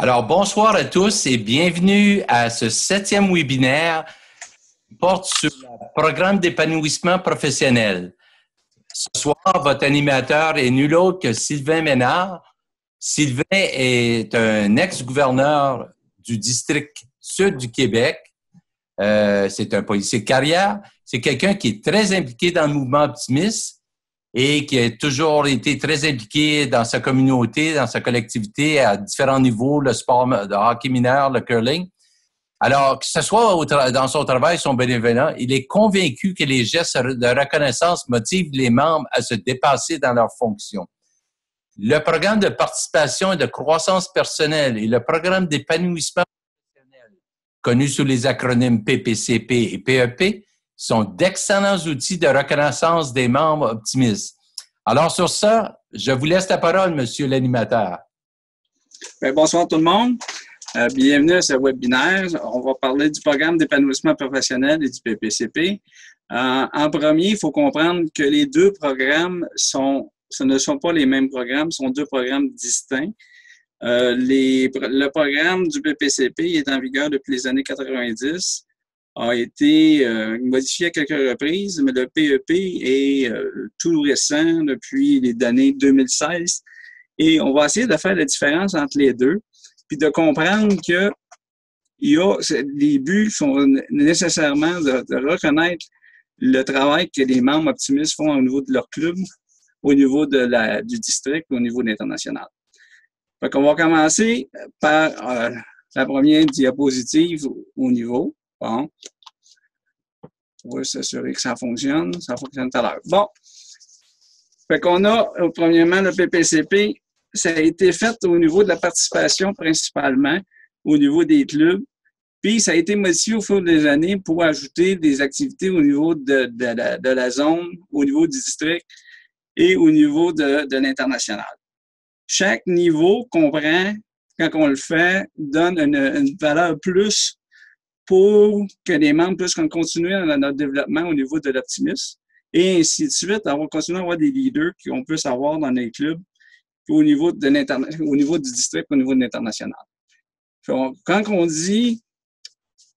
Alors, bonsoir à tous et bienvenue à ce 7e webinaire qui porte sur le programme d'épanouissement professionnel. Ce soir, votre animateur est nul autre que Sylvain Ménard. Sylvain est un ex-gouverneur du district sud du Québec. C'est un policier de carrière. C'est quelqu'un qui est très impliqué dans le mouvement optimiste et qui a toujours été très impliqué dans sa communauté, dans sa collectivité à différents niveaux, le sport de hockey mineur, le curling. Alors, que ce soit dans son travail, son bénévolat, il est convaincu que les gestes de reconnaissance motivent les membres à se dépasser dans leurs fonctions. Le programme de participation et de croissance personnelle et le programme d'épanouissement professionnel, connu sous les acronymes PPCP et PEP, sont d'excellents outils de reconnaissance des membres optimistes. Alors, sur ça, je vous laisse la parole, monsieur l'animateur. Bien, bonsoir tout le monde. Bienvenue à ce webinaire. On va parler du programme d'épanouissement professionnel et du PPCP. En premier, il faut comprendre que les deux programmes ce ne sont pas les mêmes programmes, ce sont deux programmes distincts. Le programme du PPCP est en vigueur depuis les années 90. A été modifié à quelques reprises, mais le PEP est tout récent depuis les années 2016. Et on va essayer de faire la différence entre les deux, puis de comprendre que les buts sont nécessairement de reconnaître le travail que les membres optimistes font au niveau de leur club, au niveau du district, au niveau international. Fait qu'on va commencer par la première diapositive au niveau. Bon. On va s'assurer que ça fonctionne. Ça fonctionne tout à l'heure. Bon. Fait qu'on a, premièrement, le PPCP. Ça a été fait au niveau de la participation principalement, au niveau des clubs. Puis, ça a été modifié au fil des années pour ajouter des activités au niveau de la zone, au niveau du district et au niveau de l'international. Chaque niveau comprend, quand on le fait, donne une valeur plus pour que les membres puissent continuer dans notre développement au niveau de l'optimisme. Et ainsi de suite, on va continuer à avoir des leaders qu'on peut avoir dans les clubs au niveau du district, au niveau de l'international. Quand on dit,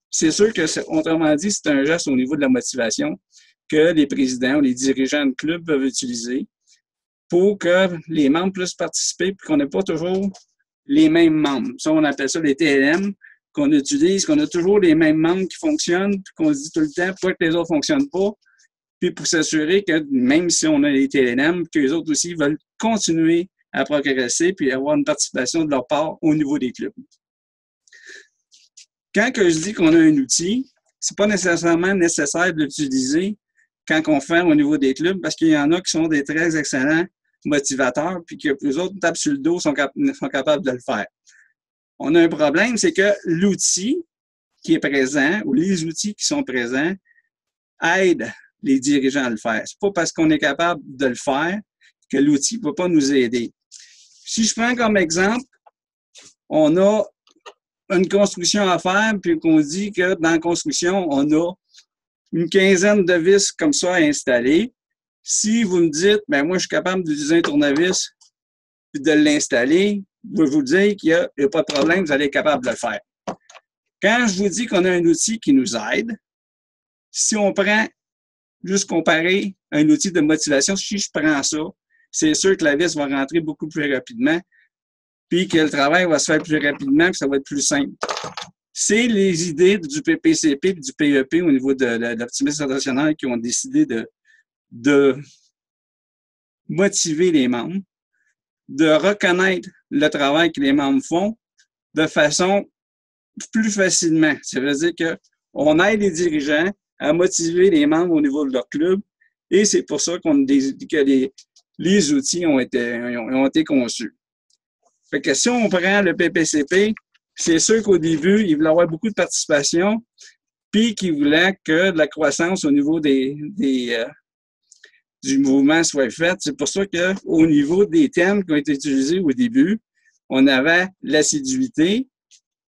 c'est sûr que, autrement dit, c'est un geste au niveau de la motivation que les présidents ou les dirigeants de clubs peuvent utiliser pour que les membres puissent participer et qu'on n'ait pas toujours les mêmes membres. Ça, on appelle ça les TLM, qu'on utilise, qu'on a toujours les mêmes membres qui fonctionnent, puis qu'on se dit tout le temps pourquoi que les autres ne fonctionnent pas, puis pour s'assurer que même si on a les TLM, que les autres aussi veulent continuer à progresser puis avoir une participation de leur part au niveau des clubs. Quand que je dis qu'on a un outil, c'est pas nécessairement nécessaire de l'utiliser quand on fait au niveau des clubs, parce qu'il y en a qui sont des très excellents motivateurs, puis que les autres tapent sur le dos sont capables de le faire. On a un problème, c'est que l'outil qui est présent, ou les outils qui sont présents, aident les dirigeants à le faire. C'est pas parce qu'on est capable de le faire que l'outil ne peut pas nous aider. Si je prends comme exemple, on a une construction à faire, puis qu'on dit que dans la construction, on a une quinzaine de vis comme ça à installer. Si vous me dites, ben moi, je suis capable d'utiliser un tournevis et de l'installer, je vais vous dire qu'il n'y a pas de problème, vous allez être capable de le faire. Quand je vous dis qu'on a un outil qui nous aide, si on prend, juste comparer un outil de motivation, si je prends ça, c'est sûr que la vis va rentrer beaucoup plus rapidement, puis que le travail va se faire plus rapidement, puis ça va être plus simple. C'est les idées du PPCP et du PEP au niveau de l'optimisme international qui ont décidé de motiver les membres, de reconnaître le travail que les membres font de façon plus facilement. Ça veut dire qu'on aide les dirigeants à motiver les membres au niveau de leur club et c'est pour ça que les outils ont été conçus. Fait que si on prend le PPCP, c'est sûr qu'au début, il voulait avoir beaucoup de participation puis qu'il voulait que la croissance au niveau du mouvement soit faite. C'est pour ça qu'au niveau des thèmes qui ont été utilisés au début, on avait l'assiduité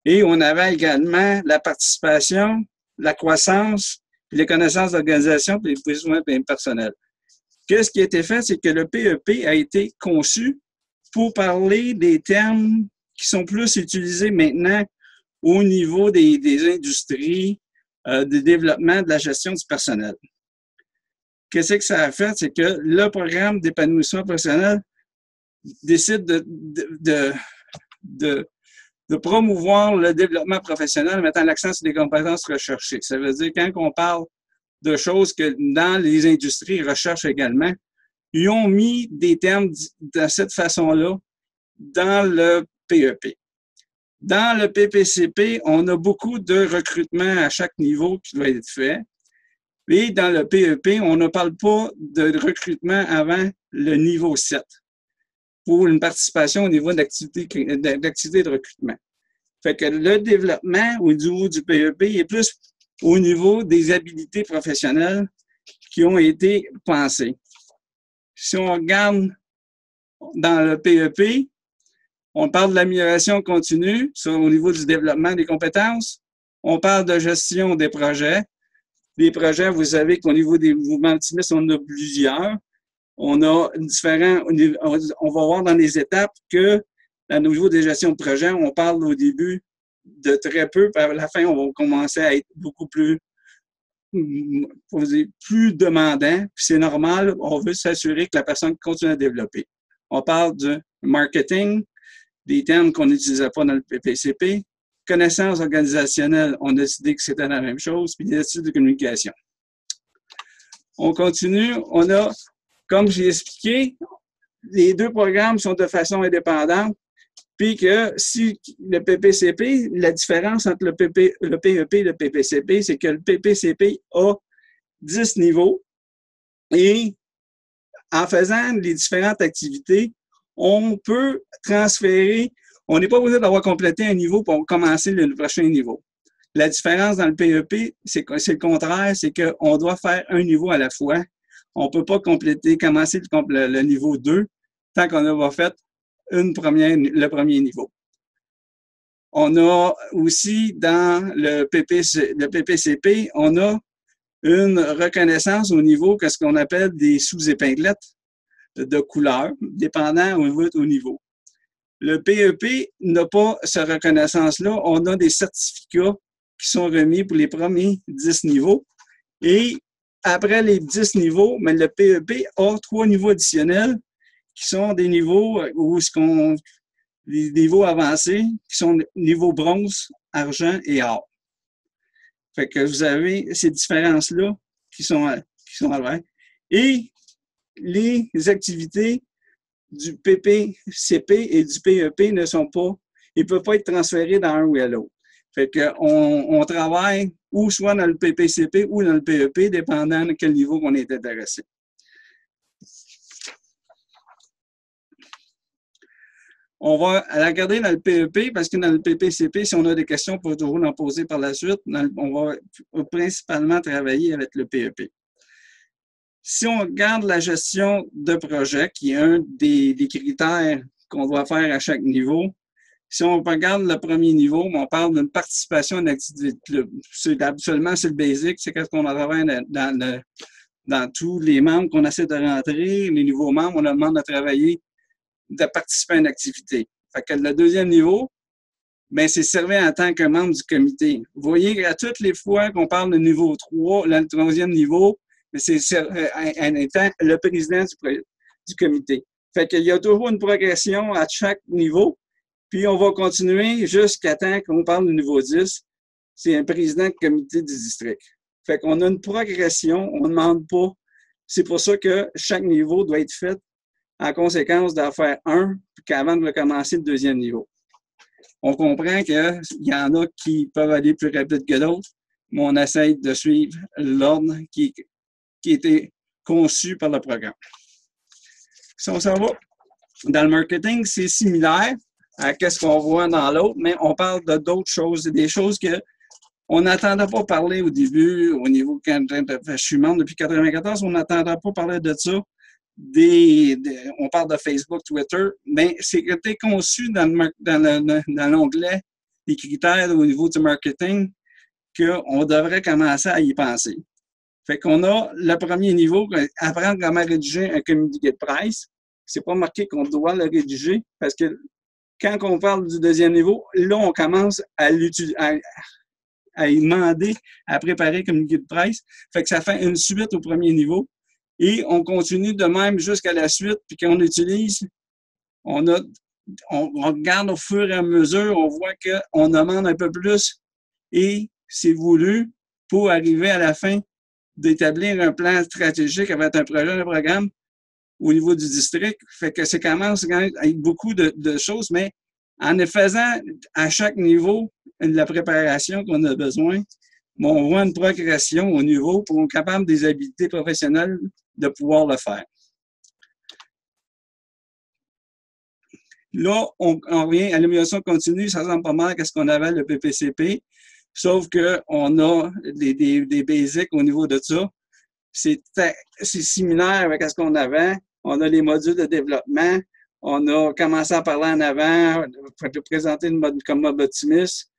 et on avait également la participation, la croissance, puis les connaissances d'organisation puis les besoins personnels. Qu'est-ce qui a été fait? C'est que le PEP a été conçu pour parler des termes qui sont plus utilisés maintenant au niveau des industries, du développement, de la gestion du personnel. Qu'est-ce que ça a fait? C'est que le programme d'épanouissement professionnel décide de promouvoir le développement professionnel en mettant l'accent sur les compétences recherchées. Ça veut dire quand on parle de choses que dans les industries recherchent également, ils ont mis des termes de cette façon-là dans le PEP. Dans le PPCP, on a beaucoup de recrutement à chaque niveau qui doit être fait. Et dans le PEP, on ne parle pas de recrutement avant le niveau 7 pour une participation au niveau d'activité de recrutement. Fait que le développement au niveau du PEP est plus au niveau des habilités professionnelles qui ont été pensées. Si on regarde dans le PEP, on parle de l'amélioration continue au niveau du développement des compétences. On parle de gestion des projets. Les projets, vous savez qu'au niveau des mouvements optimistes, on en a plusieurs. On a différents, on va voir dans les étapes que, au niveau des gestions de projets, on parle au début de très peu, puis à la fin, on va commencer à être beaucoup plus demandant. Puis c'est normal, on veut s'assurer que la personne continue à développer. On parle du marketing, des termes qu'on n'utilisait pas dans le PPCP. Connaissances organisationnelles, on a décidé que c'était la même chose, puis des études de communication. On continue, on a, comme j'ai expliqué, les deux programmes sont de façon indépendante, puis que si le PPCP, la différence entre le PEP et le PPCP, c'est que le PPCP a 10 niveaux et en faisant les différentes activités, on peut transférer. On n'est pas obligé d'avoir complété un niveau pour commencer le prochain niveau. La différence dans le PEP, c'est le contraire, c'est qu'on doit faire un niveau à la fois. On ne peut pas commencer le niveau 2 tant qu'on n'a pas fait le premier niveau. On a aussi dans le PPCP, on a une reconnaissance au niveau de ce qu'on appelle des sous-épinglettes de couleur, dépendant au niveau. Le PEP n'a pas cette reconnaissance-là. On a des certificats qui sont remis pour les premiers 10 niveaux. Et après les 10 niveaux, mais le PEP a 3 niveaux additionnels qui sont des niveaux les niveaux avancés, qui sont niveau bronze, argent et or. Fait que vous avez ces différences-là qui sont à l'envers. Et les activités du PPCP et du PEP ne sont pas, ils ne peuvent pas être transférés dans un ou à l'autre. Fait qu'on travaille ou soit dans le PPCP ou dans le PEP, dépendant de quel niveau on est intéressé. On va regarder dans le PEP parce que dans le PPCP, si on a des questions, on peut toujours en poser par la suite. On va principalement travailler avec le PEP. Si on regarde la gestion de projet, qui est un des critères qu'on doit faire à chaque niveau, si on regarde le premier niveau, on parle d'une participation à une activité de club. Habituellement, c'est le basic, c'est ce qu'on travaille dans tous les membres qu'on essaie de rentrer. Les nouveaux membres, on leur demande de travailler, de participer à une activité. Fait que le deuxième niveau, ben, c'est servir en tant que membre du comité. Vous voyez qu'à toutes les fois qu'on parle de niveau 3, le troisième niveau, c'est en étant le président du comité. Fait qu'il y a toujours une progression à chaque niveau, puis on va continuer jusqu'à temps qu'on parle du niveau 10. C'est un président du comité du district. Fait qu'on a une progression, on ne demande pas. C'est pour ça que chaque niveau doit être fait en conséquence d'en faire un, puis qu'avant de commencer le deuxième niveau. On comprend qu'il y en a qui peuvent aller plus rapide que d'autres, mais on essaie de suivre l'ordre qui a été conçu par le programme. Si on s'en va dans le marketing, c'est similaire à ce qu'on voit dans l'autre, mais on parle d'autres choses, des choses qu'on n'entendait pas parler au début, au niveau quand je suis membre depuis 1994, on n'entendait pas parler de ça. On parle de Facebook, Twitter, mais c'était conçu dans l'onglet des critères au niveau du marketing qu'on devrait commencer à y penser. Fait qu'on a le premier niveau, apprendre comment rédiger un communiqué de presse. C'est pas marqué qu'on doit le rédiger parce que quand on parle du deuxième niveau, là, on commence à y demander à préparer comme guide de presse. Fait que ça fait une suite au premier niveau. Et on continue de même jusqu'à la suite. Puis quand on utilise, on regarde au fur et à mesure, on voit qu'on demande un peu plus et c'est voulu pour arriver à la fin d'établir un plan stratégique avec un projet, un programme au niveau du district. Fait que ça commence avec beaucoup de choses, mais en faisant à chaque niveau de la préparation qu'on a besoin, on voit une progression au niveau pour être capable des habiletés professionnelles de pouvoir le faire. Là, on revient à l'amélioration continue, ça ressemble pas mal à ce qu'on avait le PPCP, sauf qu'on a des basics au niveau de ça. C'est similaire avec ce qu'on avait. On a les modules de développement. On a commencé à parler en avant, pour présenter comme mode optimiste.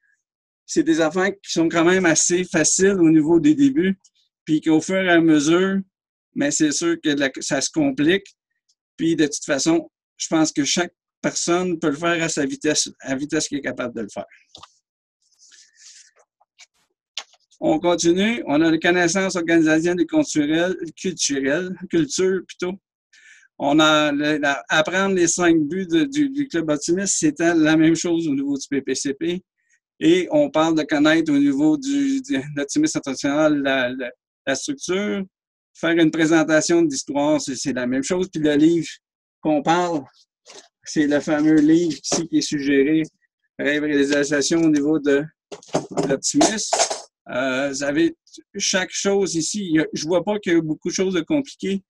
C'est des affaires qui sont quand même assez faciles au niveau des débuts, puis qu'au fur et à mesure, mais c'est sûr que ça se complique. Puis de toute façon, je pense que chaque personne peut le faire à sa vitesse, à la vitesse qu'il est capable de le faire. On continue. On a les connaissances organisationnelles et culture plutôt. On a apprendre les 5 buts du Club Optimiste, c'était la même chose au niveau du PPCP. Et on parle de connaître au niveau de l'Optimiste international la structure. Faire une présentation d'histoire, c'est la même chose. Puis le livre qu'on parle, c'est le fameux livre ici qui est suggéré, Réalisation au niveau de l'Optimiste. Vous avez chaque chose ici. Je vois pas qu'il y a beaucoup de choses de compliquées,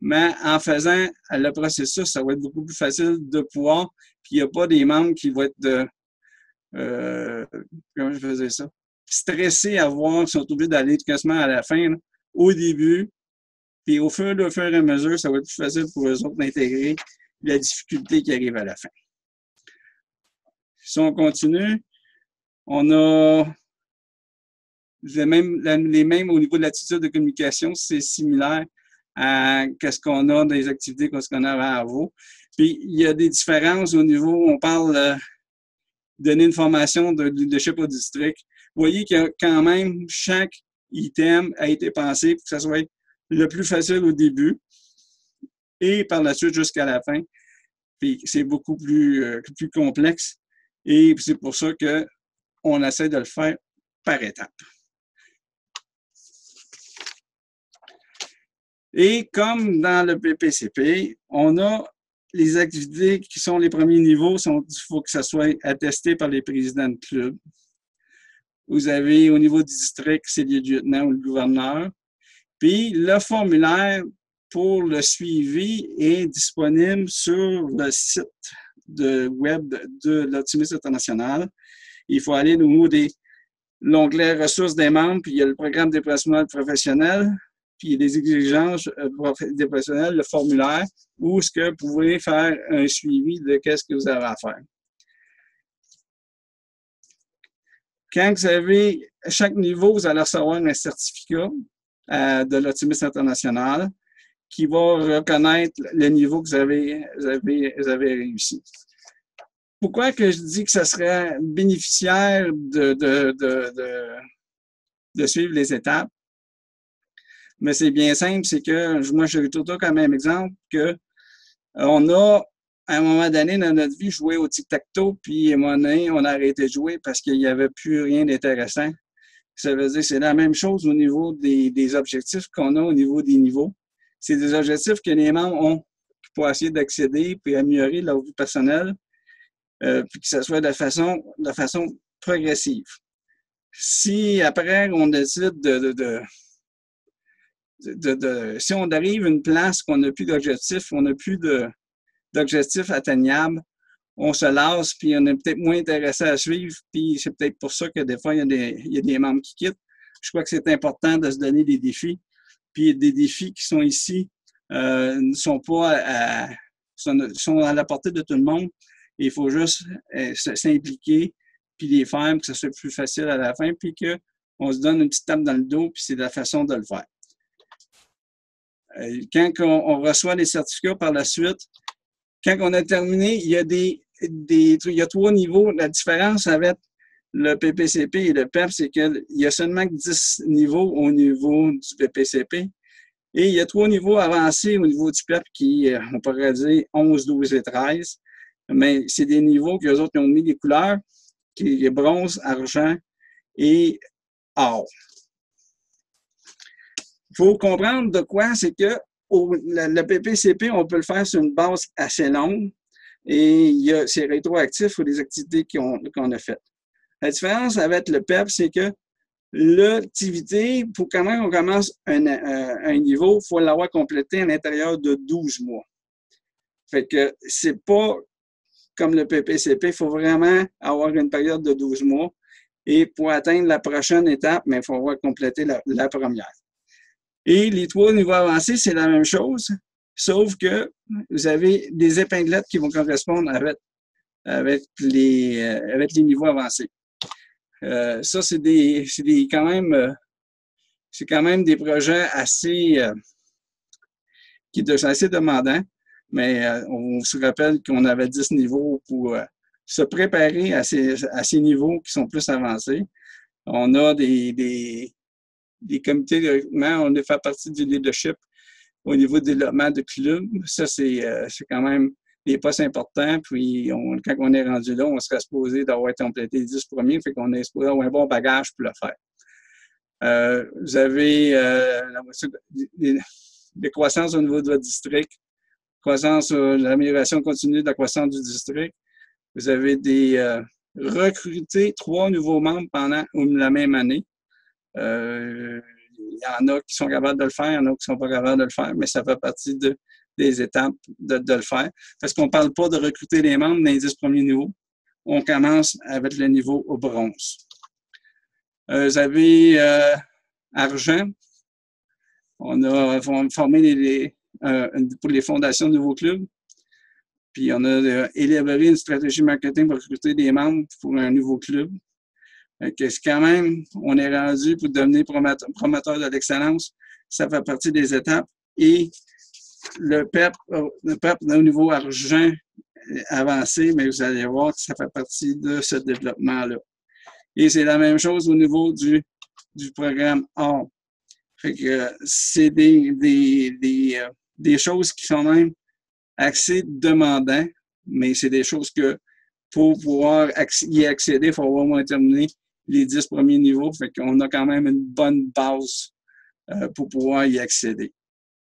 mais en faisant le processus, ça va être beaucoup plus facile de pouvoir. Puis il n'y a pas des membres qui vont être comment je faisais ça? Stressés à voir, qui sont obligés d'aller quasiment à la fin, là, au début. Puis au fur et à mesure, ça va être plus facile pour eux autres d'intégrer la difficulté qui arrive à la fin. Si on continue, on a les mêmes au niveau de l'attitude de communication, c'est similaire à ce qu'on a dans les activités qu'on a avant. Puis il y a des différences au niveau, on parle de donner une formation de leadership au district. Vous voyez que quand même, chaque item a été pensé pour que ça soit le plus facile au début et par la suite jusqu'à la fin. Puis c'est beaucoup plus complexe et c'est pour ça qu'on essaie de le faire par étapes. Et comme dans le PPCP, on a les activités qui sont les premiers niveaux, il faut que ça soit attesté par les présidents de club. Vous avez au niveau du district, c'est le lieutenant ou le gouverneur. Puis le formulaire pour le suivi est disponible sur le site web de l'Optimiste international. Il faut aller au niveau de l'onglet ressources des membres, puis il y a le programme des personnels professionnels, puis les exigences des professionnels, le formulaire, où est-ce que vous pouvez faire un suivi de qu'est-ce que vous avez à faire. Quand vous avez, à chaque niveau, vous allez recevoir un certificat de l'Optimiste international qui va reconnaître le niveau que vous avez réussi. Pourquoi que je dis que ça serait bénéficiaire de suivre les étapes? Mais c'est bien simple, c'est que moi, j'ai tout comme même exemple que on a, à un moment donné dans notre vie, joué au tic-tac-toe, puis à un moment donné, on a arrêté de jouer parce qu'il n'y avait plus rien d'intéressant. Ça veut dire que c'est la même chose au niveau des objectifs qu'on a au niveau des niveaux. C'est des objectifs que les membres ont pour essayer d'accéder puis améliorer leur vie personnelle, puis que ça soit de façon progressive. Si après, on décide si on arrive à une place qu'on n'a plus d'objectifs, on n'a plus d'objectifs atteignables, on se lasse, puis on est peut-être moins intéressé à suivre, puis c'est peut-être pour ça que des fois, il y a des membres qui quittent. Je crois que c'est important de se donner des défis, puis des défis qui sont ici ne sont pas sont à la portée de tout le monde. Et il faut juste s'impliquer, puis les faire pour que ça soit plus facile à la fin, puis qu'on se donne une petite tape dans le dos, puis c'est la façon de le faire. Quand on reçoit les certificats par la suite, quand on a terminé, il y a des il y a 3 niveaux. La différence avec le PPCP et le PEP, c'est qu'il y a seulement 10 niveaux au niveau du PPCP. Et il y a 3 niveaux avancés au niveau du PEP qui, on pourrait dire 11, 12 et 13. Mais c'est des niveaux qu'eux autres ont mis des couleurs, qui est bronze, argent et or. Il faut comprendre de quoi, c'est que le PPCP, on peut le faire sur une base assez longue et c'est rétroactif pour les activités qu'on a faites. La différence avec le PEP, c'est que l'activité, pour quand même on commence un niveau, il faut l'avoir complété à l'intérieur de 12 mois. Fait que c'est pas comme le PPCP, il faut vraiment avoir une période de 12 mois. Et pour atteindre la prochaine étape, il faut avoir complété la première. Et les 3 niveaux avancés, c'est la même chose, sauf que vous avez des épinglettes qui vont correspondre avec les niveaux avancés. Ça, c'est quand même des projets assez demandants, mais on se rappelle qu'on avait 10 niveaux pour se préparer à ces niveaux qui sont plus avancés. On a des comités de recrutement, on fait partie du leadership au niveau du développement de clubs. Ça, c'est quand même des postes importants. Puis, quand on est rendu là, on serait supposé d'avoir complété les 10 premiers, fait qu'on est supposé avoir un bon bagage pour le faire. Vous avez des croissances au niveau de votre district, l'amélioration continue de la croissance du district. Vous avez recruté 3 nouveaux membres pendant la même année. Il y en a qui sont capables de le faire, il y en a qui ne sont pas capables de le faire, mais ça fait partie des étapes de le faire. Parce qu'on ne parle pas de recruter les membres dans les 10 premiers niveaux. On commence avec le niveau au bronze. Vous avez argent. On a formé pour les fondations de nouveaux clubs. Puis on a élaboré une stratégie marketing pour recruter des membres pour un nouveau club. C'est quand même, on est rendu pour devenir promoteur de l'excellence. Ça fait partie des étapes. Et le PEP au niveau argent avancé, mais vous allez voir que ça fait partie de ce développement-là. Et c'est la même chose au niveau du programme or. Fait que c'est des choses qui sont même assez demandantes, mais c'est des choses que pour pouvoir y accéder, il faut au moins terminer les 10 premiers niveaux. Fait qu'on a quand même une bonne base pour pouvoir y accéder.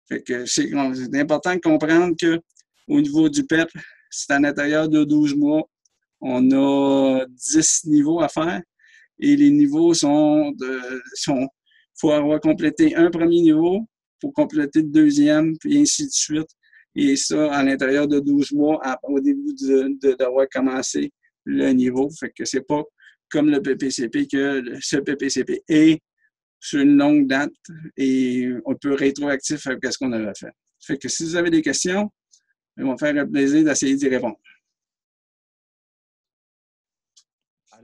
Fait que c'est important de comprendre qu'au niveau du PEP, c'est à l'intérieur de 12 mois. On a 10 niveaux à faire et les niveaux faut avoir complété un premier niveau pour compléter le deuxième, puis ainsi de suite. Et ça, à l'intérieur de 12 mois, au début d'avoir commencé le niveau. Fait que c'est pas comme le PPCP, que ce PPCP est sur une longue date et on peut rétroactif avec ce qu'on avait fait. Fait que si vous avez des questions, ils vont faire un plaisir d'essayer d'y répondre.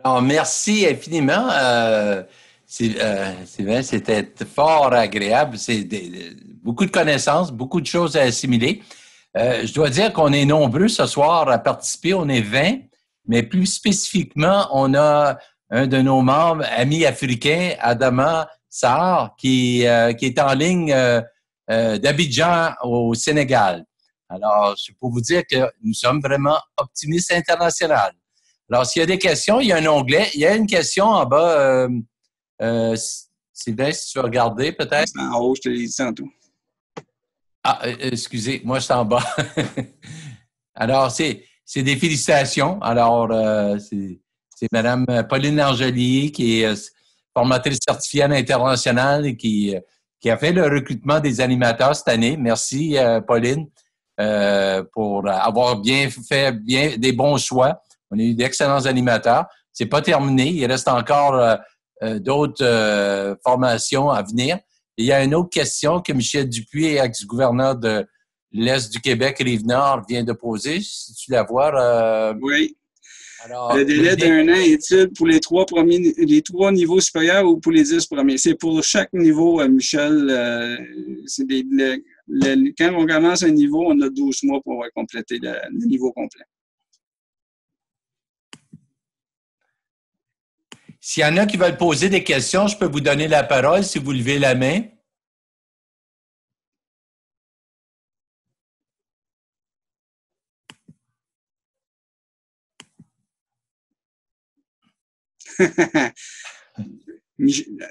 Alors, merci infiniment. Sylvain, c'était fort agréable. C'est beaucoup de connaissances, beaucoup de choses à assimiler. Je dois dire qu'on est nombreux ce soir à participer. On est 20, mais plus spécifiquement, on a un de nos membres, amis africains, Adama Sarr, qui est en ligne d'Abidjan au Sénégal. Alors, c'est pour vous dire que nous sommes vraiment optimistes internationaux. Alors, s'il y a des questions, il y a un onglet. Il y a une question en bas. Sylvain, si tu veux regarder, peut-être. C'est en haut, je te l'ai dit tantôt. Ah, excusez, moi, je suis en bas. Alors, c'est des félicitations. Alors, c'est Mme Pauline Angelier, qui est formatrice certifiée à l'international et qui a fait le recrutement des animateurs cette année. Merci, Pauline, pour avoir fait des bons choix. On a eu d'excellents animateurs. C'est pas terminé. Il reste encore d'autres formations à venir. Et il y a une autre question que Michel Dupuis, ex-gouverneur de l'Est du Québec, Rive-Nord, vient de poser. Si tu la vois. Oui. Alors, le délai d'1 an est-il pour les 3 niveaux supérieurs ou pour les 10 premiers? C'est pour chaque niveau, Michel. Quand on commence un niveau, on a 12 mois pour avoir complété le niveau complet. S'il y en a qui veulent poser des questions, je peux vous donner la parole si vous levez la main.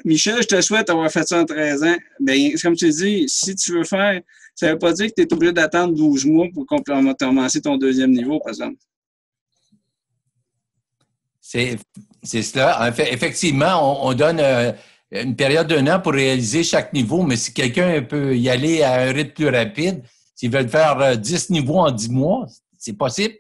Michel, je te souhaite avoir fait ça en 13 ans. Bien, comme tu dis, si tu veux faire, ça ne veut pas dire que tu es obligé d'attendre 12 mois pour commencer ton deuxième niveau, par exemple. C'est cela. En fait, effectivement, on donne une période d'un an pour réaliser chaque niveau, mais si quelqu'un peut y aller à un rythme plus rapide, s'ils veulent faire 10 niveaux en 10 mois, c'est possible.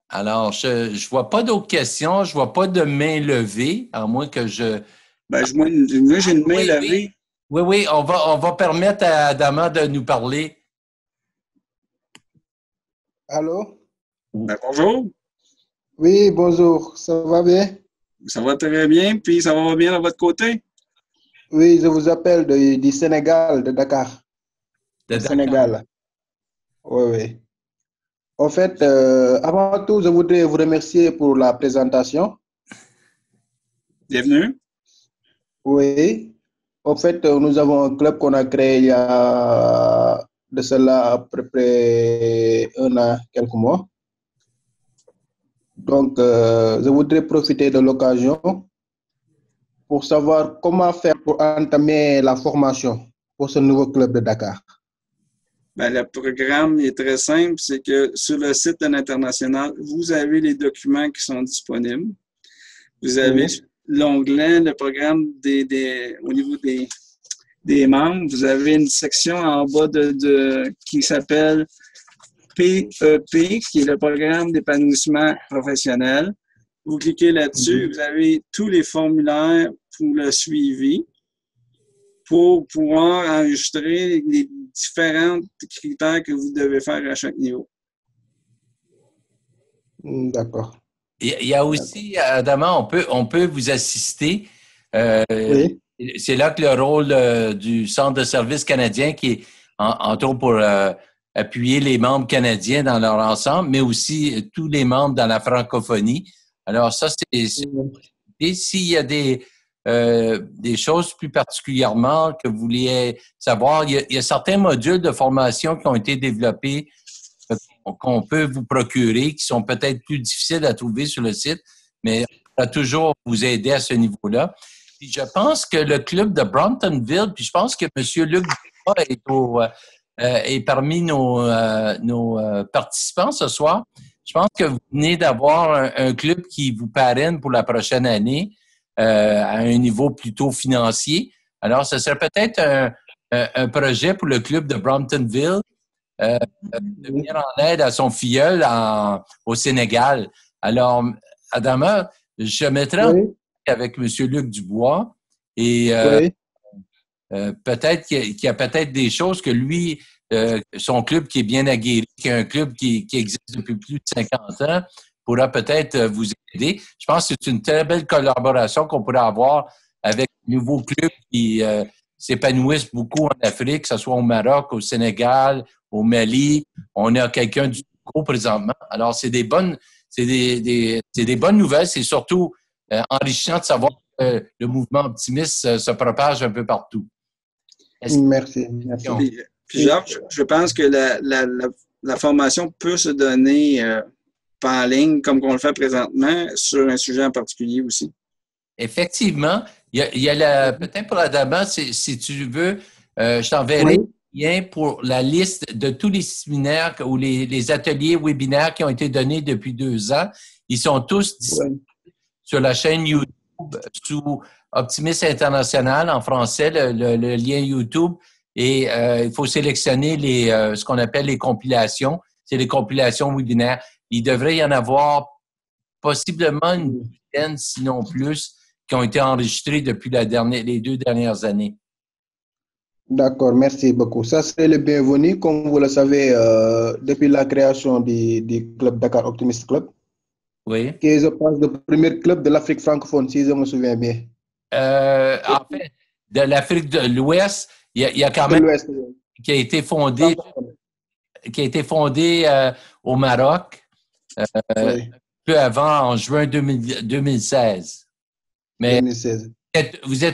Alors, je ne vois pas d'autres questions, je ne vois pas de main levée, à moins que je... Ben, moi, j'ai une main levée. Oui, on va permettre à Adama de nous parler. Allô? Ben, bonjour. Oui, bonjour. Ça va bien? Ça va très bien, puis ça va bien de votre côté? Oui, je vous appelle du Sénégal, de Dakar. De Dakar. Sénégal. Oui, oui. En fait, avant tout, je voudrais vous remercier pour la présentation. Bienvenue. Oui. En fait, nous avons un club qu'on a créé il y a de cela à peu près un an, quelques mois. Donc, je voudrais profiter de l'occasion pour savoir comment faire pour entamer la formation pour ce nouveau club de Dakar. Ben, le programme est très simple, c'est que sur le site de l'International, vous avez les documents qui sont disponibles. Vous avez l'onglet, le programme au niveau des membres. Vous avez une section en bas qui s'appelle PEP, qui est le programme d'épanouissement professionnel. Vous cliquez là-dessus, vous avez tous les formulaires pour le suivi, pour pouvoir enregistrer les différents critères que vous devez faire à chaque niveau. D'accord. Il y a aussi, Adama, on peut vous assister. Oui. C'est là que le rôle du Centre de services canadien, qui est entre autres pour appuyer les membres canadiens dans leur ensemble, mais aussi tous les membres dans la francophonie. Alors ça, c'est et s'il y a des choses plus particulièrement que vous vouliez savoir, il y a certains modules de formation qui ont été développés qu'on peut vous procurer, qui sont peut-être plus difficiles à trouver sur le site, mais on va toujours vous aider à ce niveau-là. Puis je pense que le club de Bromptonville, puis je pense que M. Luc Dubois est parmi nos participants ce soir. Je pense que vous venez d'avoir un club qui vous parraine pour la prochaine année à un niveau plutôt financier. Alors, ce serait peut-être un projet pour le club de Bromptonville de venir en aide à son filleul au Sénégal. Alors, Adama, je mettrai en contact avec M. Luc Dubois et peut-être qu'il y a peut-être des choses que lui, son club qui est bien aguerri, qui est un club qui existe depuis plus de 50 ans, pourra peut-être vous aider. Je pense que c'est une très belle collaboration qu'on pourrait avoir avec de nouveaux clubs qui s'épanouissent beaucoup en Afrique, que ce soit au Maroc, au Sénégal, au Mali. On a quelqu'un du Togo présentement. Alors, c'est des bonnes nouvelles. C'est surtout enrichissant de savoir que le mouvement optimiste se propage un peu partout. Merci. Puis Georges, je pense que la formation peut se donner pas en ligne comme on le fait présentement sur un sujet en particulier aussi. Effectivement. Il y a peut-être pour Adama, si tu veux, je t'enverrai le lien pour la liste de tous les séminaires ou les ateliers webinaires qui ont été donnés depuis 2 ans. Ils sont tous disponibles sur la chaîne YouTube sous Optimisme International en français, le lien YouTube. Et il faut sélectionner ce qu'on appelle les compilations. C'est les compilations webinaires. Il devrait y en avoir possiblement une dizaine, sinon plus, qui ont été enregistrés depuis les 2 dernières années. D'accord, merci beaucoup. Ça, c'est le bienvenu, comme vous le savez, depuis la création du Club Dakar Optimist Club. Oui. Qui est, je pense, le premier club de l'Afrique francophone, si je me souviens bien. En fait, de l'Afrique de l'Ouest, il y a quand même qui a été fondé. qui a été fondé au Maroc, Oui, peu avant, en juin 2016. Mais 2016. vous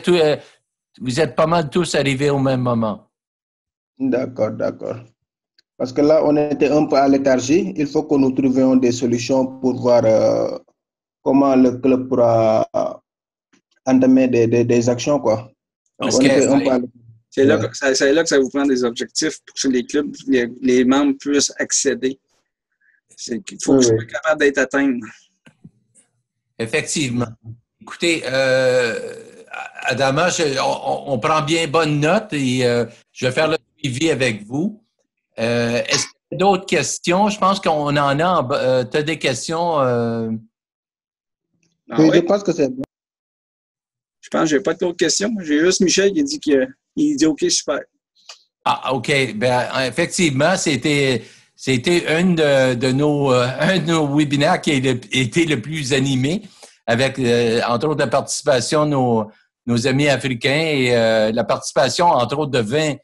êtes pas mal tous arrivés au même moment. D'accord, d'accord. Parce que là, on était un peu à léthargie. Il faut que nous trouvions des solutions pour voir comment le club pourra entamer des actions, quoi. Donc, Parce on que était un peu à C'est là, ouais. c'est là que ça vous prend des objectifs pour que les clubs, les membres puissent accéder. C'est qu'il faut Oui, que ce oui. soit capable d'être atteint. effectivement. Écoutez, Adama, on prend bien bonne note et je vais faire le suivi avec vous. Est-ce qu'il y a d'autres questions? Je pense qu'on en a. Tu as des questions? Ah Oui, oui? je pense que c'est bon. Je pense que j'ai pas d'autres questions. J'ai juste Michel qui dit il dit OK, super. Ah, OK. Ben, effectivement, c'était un de nos webinaires qui a été le plus animé, avec, entre autres, la participation de nos amis africains et la participation, entre autres, de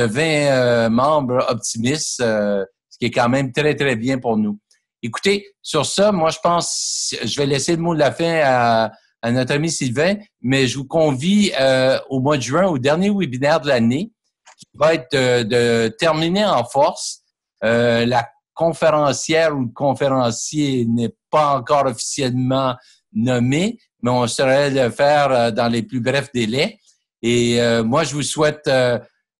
20 membres optimistes, ce qui est quand même très, très bien pour nous. Écoutez, sur ça, moi, je pense, je vais laisser le mot de la fin à notre ami Sylvain, mais je vous convie au mois de juin, au dernier webinaire de l'année, va être de terminer en force. La conférencière ou le conférencier n'est pas encore officiellement nommé, mais on saurait le faire dans les plus brefs délais. Et moi, je vous souhaite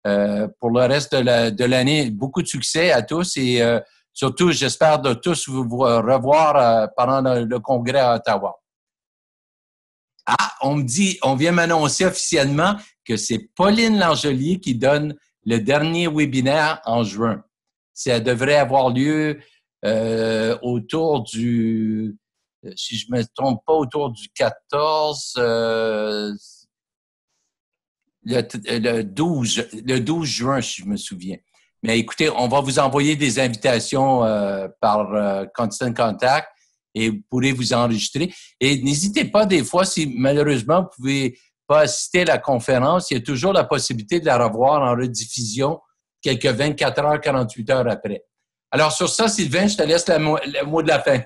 pour le reste de l'année beaucoup de succès à tous et surtout, j'espère de tous vous revoir pendant le congrès à Ottawa. Ah, on vient m'annoncer officiellement que c'est Pauline Langelier qui donne le dernier webinaire en juin. Ça devrait avoir lieu autour du, si je ne me trompe pas, autour du 14, le 12 juin, si je me souviens. Mais écoutez, on va vous envoyer des invitations par Constant Contact et vous pourrez vous enregistrer. Et n'hésitez pas des fois, si malheureusement vous ne pouvez pas assister à la conférence, il y a toujours la possibilité de la revoir en rediffusion quelques 24 heures, 48 heures après. Alors sur ça, Sylvain, je te laisse le mot de la fin.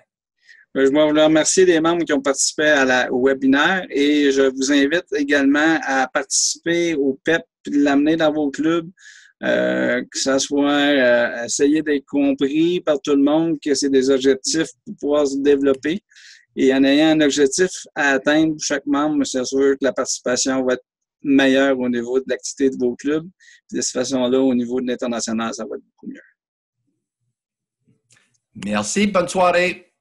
Je voulais remercier les membres qui ont participé au webinaire et je vous invite également à participer au PEP et de l'amener dans vos clubs, que ça soit essayer d'être compris par tout le monde, que c'est des objectifs pour pouvoir se développer. Et en ayant un objectif à atteindre pour chaque membre, c'est sûr que la participation va être meilleure au niveau de l'activité de vos clubs. Puis de cette façon-là, au niveau de l'international, ça va être beaucoup mieux. Merci, bonne soirée.